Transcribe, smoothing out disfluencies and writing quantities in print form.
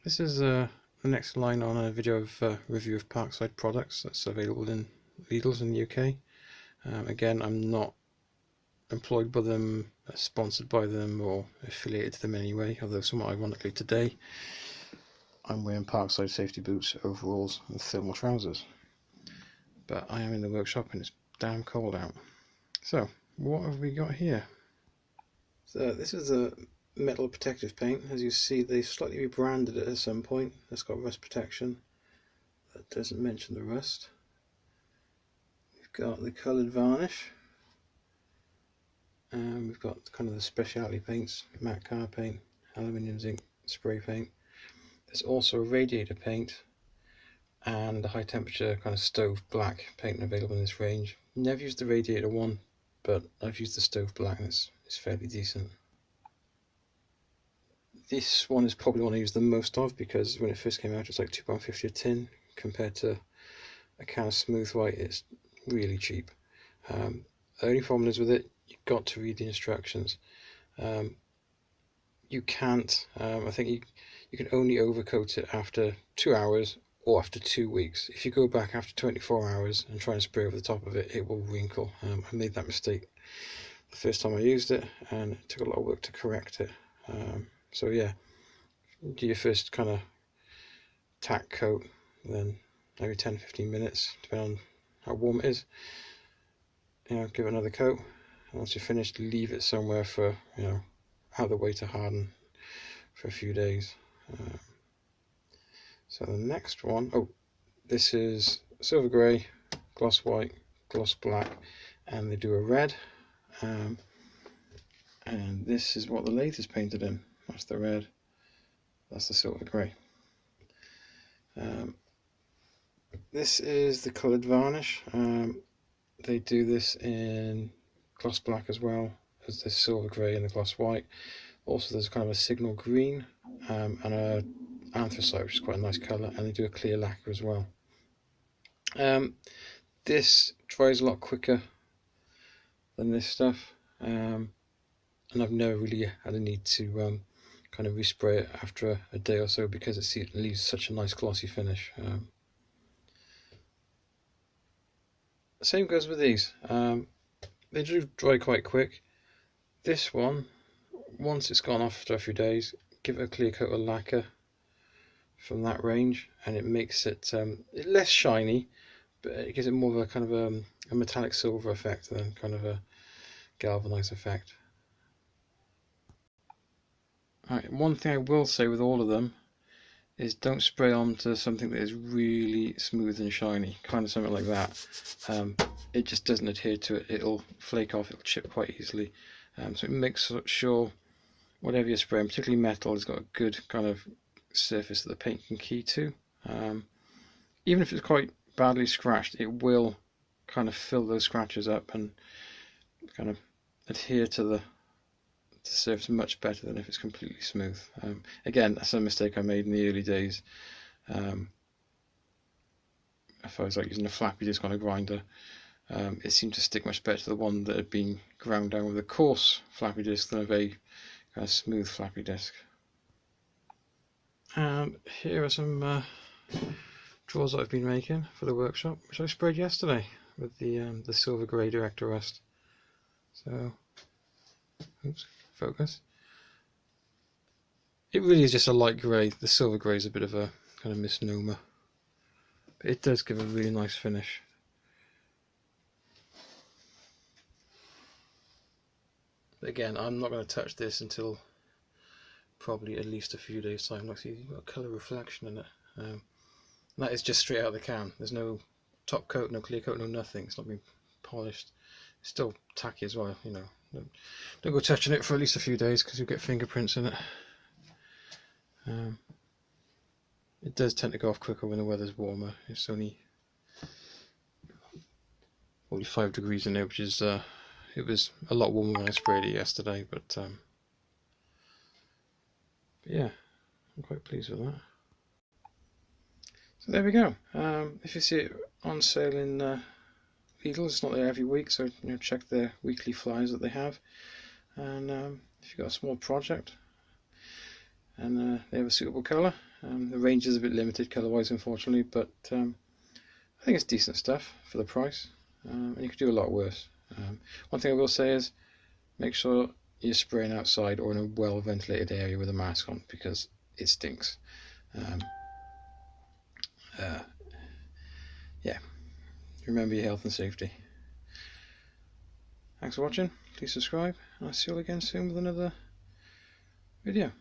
This is the next line on a video of review of Parkside products that's available in Lidl's in the UK. Again, I'm not employed by them, sponsored by them, or affiliated to them anyway, although somewhat ironically today I'm wearing Parkside safety boots, overalls and thermal trousers. But I am in the workshop and it's damn cold out. So, what have we got here? So this is a metal protective paint. As you see, they slightly rebranded it at some point. It's got rust protection. That doesn't mention the rust. We've got the coloured varnish. And we've got kind of the specialty paints, matte car paint, aluminium zinc spray paint. There's also a radiator paint and a high temperature kind of stove black paint available in this range. Never used the radiator one, but I've used the stove black and it's fairly decent. This one is probably the one I use the most of because when it first came out it was like £2.50 a tin. Compared to a can of smooth white, it's really cheap. The only problem is with it, you've got to read the instructions. You can't, I think you can only overcoat it after 2 hours or after 2 weeks. If you go back after 24 hours and try and spray over the top of it, it will wrinkle. I made that mistake the first time I used it and it took a lot of work to correct it. So yeah, do your first kind of tack coat, then every 10-15 minutes, depending on how warm it is, give it another coat. And once you're finished, leave it somewhere for, out of the way to harden for a few days. So the next one, this is silver grey, gloss white, gloss black, and they do a red. And this is what the lathe is painted in. That's the red, that's the silver grey. This is the coloured varnish. They do this in gloss black as well as the silver grey and the gloss white. Also there's kind of a signal green and a anthracite, which is quite a nice colour, and they do a clear lacquer as well. This dries a lot quicker than this stuff, and I've never really had a need to kind of respray it after a day or so because it leaves such a nice glossy finish. Same goes with these. They do dry quite quick. This one, once it's gone off after a few days, give it a clear coat of lacquer from that range and it makes it less shiny, but it gives it more of a kind of a metallic silver effect than kind of a galvanized effect. Alright, one thing I will say with all of them is don't spray onto something that is really smooth and shiny, kind of something like that. It just doesn't adhere to it, it'll flake off, it'll chip quite easily. So make sure whatever you're spraying, particularly metal, has got a good kind of surface that the paint can key to. Even if it's quite badly scratched, it will kind of fill those scratches up and kind of adhere to the surface much better than if it's completely smooth. Again, that's a mistake I made in the early days. If I was like using a flappy disc on a grinder, it seemed to stick much better to the one that had been ground down with a coarse flappy disc than a very kind of smooth flappy disc. And here are some drawers that I've been making for the workshop, which I sprayed yesterday with the silver grey director rust. So, oops, focus. It really is just a light grey. The silver grey is a bit of a kind of misnomer, but it does give a really nice finish. But again, I'm not going to touch this until probably at least a few days time. Like, see, you've got a colour reflection in it. And that is just straight out of the can. There's no top coat, no clear coat, no nothing. It's not been polished. It's still tacky as well, Don't go touching it for at least a few days because you'll get fingerprints in it. It does tend to go off quicker when the weather's warmer. It's only 45 degrees in there, which is it was a lot warmer when I sprayed it yesterday, but yeah, I'm quite pleased with that. So there we go. If you see it on sale in Lidl's, it's not there every week, so check their weekly flyers that they have. And if you've got a small project and they have a suitable colour The range is a bit limited colour-wise, unfortunately, but I think it's decent stuff for the price, and you could do a lot worse. One thing I will say is make sure you're spraying outside or in a well-ventilated area with a mask on, because it stinks. Yeah, remember your health and safety. Thanks for watching. Please subscribe, and I'll see you all again soon with another video.